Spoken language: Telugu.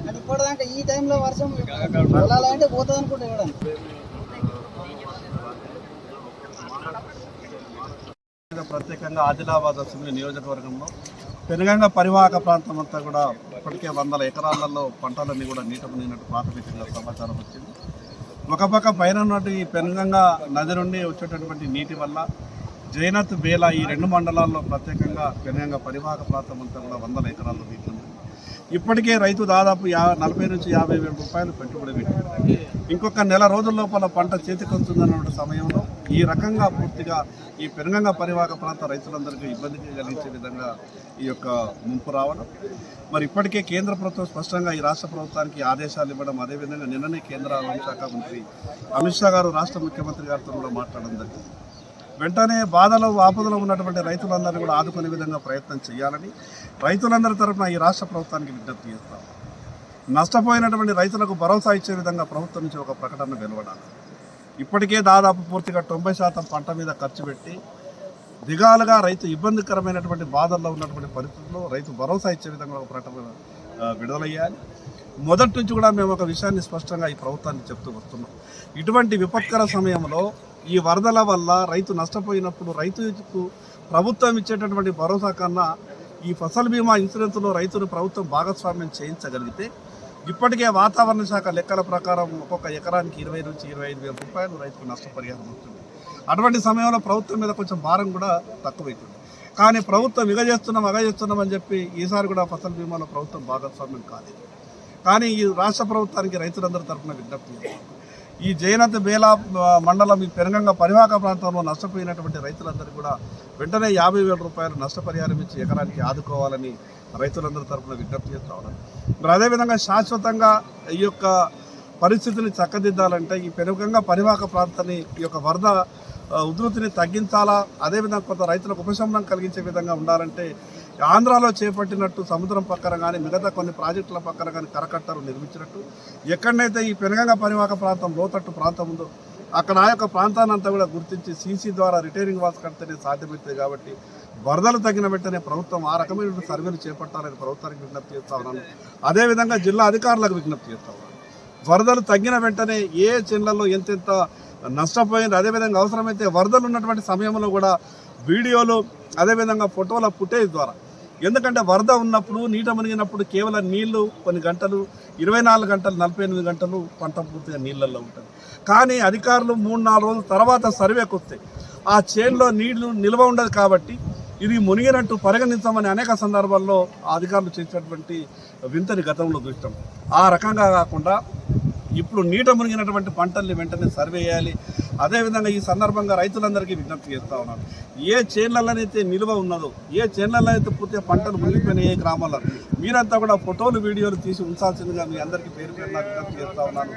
అది కూడా అంటే ఈ టైంలో వర్షం పొలాలంటే పోతుంది అనుకుంటే ఇవ్వడానికి ప్రత్యేకంగా ఆదిలాబాద్ అసెంబ్లీ నియోజకవర్గంలో పెనుగంగ పరివాహక ప్రాంతం అంతా కూడా ఇప్పటికే 100 ఎకరాలలో పంటలన్నీ కూడా నీట మునిగినట్టు ప్రాథమికంగా సమాచారం వచ్చింది. ఒక పక్క పైన ఉన్నట్టు ఈ పెనుగంగ నది నుండి వచ్చేటటువంటి నీటి వల్ల జైనత్ బేలా ఈ 2 మండలాల్లో ప్రత్యేకంగా పెనుగంగ పరివాహక ప్రాంతం అంతా కూడా 100 ఎకరాల్లో నీటి ఉంది. ఇప్పటికే రైతు దాదాపు 40 నుంచి 50 వేల రూపాయలు పెట్టుబడి పెట్టి ఇంకొక నెల రోజుల లోపల పంట చేతికి వస్తుందన్న సమయంలో ఈ రకంగా పూర్తిగా ఈ పెనుగంగ పరివాహక ప్రాంత రైతులందరికీ ఇబ్బంది కలిగించే విధంగా ఈ యొక్క ముంపు రావడం, మరి ఇప్పటికే కేంద్ర ప్రభుత్వం స్పష్టంగా ఈ రాష్ట్ర ప్రభుత్వానికి ఆదేశాలు ఇవ్వడం, అదేవిధంగా నిన్ననే కేంద్ర హోంశాఖ మంత్రి అమిత్ షా గారు రాష్ట్ర ముఖ్యమంత్రి గారితో కూడా మాట్లాడడం జరిగింది. వెంటనే బాధలో ఆపదలో ఉన్నటువంటి రైతులందరినీ కూడా ఆదుకునే విధంగా ప్రయత్నం చేయాలని రైతులందరి తరఫున ఈ రాష్ట్ర ప్రభుత్వానికి విజ్ఞప్తి చేస్తాం. నష్టపోయినటువంటి రైతులకు భరోసా ఇచ్చే విధంగా ప్రభుత్వం నుంచి ఒక ప్రకటన వెలువడాలి. ఇప్పటికే దాదాపు పూర్తిగా 90% పంట మీద ఖర్చు పెట్టి దిగాలుగా రైతు ఇబ్బందికరమైనటువంటి బాధల్లో ఉన్నటువంటి పరిస్థితుల్లో రైతు భరోసా ఇచ్చే విధంగా ఒక ప్రకటన విడుదలయ్యాలి. మొదటి నుంచి కూడా మేము ఒక విషయాన్ని స్పష్టంగా ఈ ప్రభుత్వాన్ని చెప్తూ వస్తున్నాం. ఇటువంటి విపత్కర సమయంలో ఈ వరదల వల్ల రైతు నష్టపోయినప్పుడు రైతుకు ప్రభుత్వం ఇచ్చేటటువంటి భరోసా కన్నా ఈ ఫసల్ బీమా ఇన్సూరెన్స్లో రైతును ప్రభుత్వం భాగస్వామ్యం చేయించగలిగితే ఇప్పటికే వాతావరణ శాఖ లెక్కల ప్రకారం ఒక్కొక్క ఎకరానికి 20 నుంచి 25 వేల రూపాయలు రైతుకు నష్టపరిహారం వస్తుంది. అటువంటి సమయంలో ప్రభుత్వం మీద కొంచెం భారం కూడా తక్కువైతుంది. కానీ ప్రభుత్వం అగజేస్తున్నామని చెప్పి ఈసారి కూడా ఫసల్ బీమాలో ప్రభుత్వం భాగస్వామ్యం కాలేదు. కానీ ఈ రాష్ట్ర ప్రభుత్వానికి రైతులందరి తరఫున విజ్ఞప్తి చేస్తాం. ఈ జైనత్ బేలా మండలం ఈ పెనుగంగ పరివాహక ప్రాంతంలో నష్టపోయినటువంటి రైతులందరూ కూడా వెంటనే 50 వేల రూపాయలు నష్టపరిహారం ఇచ్చి ఎకరానికి ఆదుకోవాలని రైతులందరి తరఫున విజ్ఞప్తి చేస్తా ఉన్నాను. మరి అదేవిధంగా శాశ్వతంగా ఈ యొక్క పరిస్థితిని చక్కదిద్దాలంటే ఈ పెనుగంగ పరివాహక ప్రాంతాన్ని ఈ యొక్క వరద ఉధృతిని తగ్గించాలా, అదేవిధంగా కొంత రైతులకు ఉపశమనం కలిగించే విధంగా ఉండాలంటే ఆంధ్రాలో చేపట్టినట్టు సముద్రం పక్కన కానీ మిగతా కొన్ని ప్రాజెక్టుల పక్కన కానీ కరకట్టలు నిర్మించినట్టు ఎక్కడైతే ఈ పెనుగంగ పరివాహక ప్రాంతం లోతట్టు ప్రాంతం ఉందో అక్కడ ఆ యొక్క ప్రాంతాన్ని అంతా కూడా గుర్తించి సీసీ ద్వారా రిటైరింగ్ వాల్స్ కడితేనే సాధ్యమవుతుంది. కాబట్టి వరదలు తగిన వెంటనే ప్రభుత్వం ఆ రకమైన సర్వేలు చేపట్టాలని ప్రభుత్వానికి విజ్ఞప్తి చేస్తా ఉన్నాను. అదేవిధంగా జిల్లా అధికారులకు విజ్ఞప్తి చేస్తా ఉన్నాను. వరదలు తగ్గిన వెంటనే ఏ జిల్లాలో ఎంతెంత నష్టపోయింది, అదేవిధంగా అవసరమైతే వరదలు ఉన్నటువంటి సమయంలో కూడా వీడియోలు అదేవిధంగా ఫోటోల ఫుటేజ్ ద్వారా, ఎందుకంటే వరద ఉన్నప్పుడు నీట మునిగినప్పుడు కేవలం నీళ్లు కొన్ని గంటలు 24 గంటలు 48 గంటలు పంట పూర్తిగా నీళ్ళల్లో ఉంటుంది. కానీ అధికారులు 3-4 రోజుల తర్వాత సర్వేకి వస్తాయి. ఆ చేన్లో నీళ్లు నిల్వ ఉండదు కాబట్టి ఇది మునిగినట్టు పరిగణించమని అనేక సందర్భాల్లో అధికారులు చేసినటువంటి వింతని గతంలో చూస్తాం. ఆ రకంగా కాకుండా ఇప్పుడు నీట మునిగినటువంటి పంటల్ని వెంటనే సర్వే చేయాలి. అదేవిధంగా ఈ సందర్భంగా రైతులందరికీ విజ్ఞప్తి చేస్తూ ఉన్నాను. ఏ చేన్లలోనైతే నిల్వ ఉన్నదో, ఏ చేన్లలో అయితే పూర్తిగా పంటలు మునిగిపోయిన ఏ గ్రామాల్లో మీరంతా కూడా ఫోటోలు వీడియోలు తీసి ఉంచాల్సిందిగా మీ అందరికీ పేరు విజ్ఞప్తి చేస్తూ ఉన్నాను.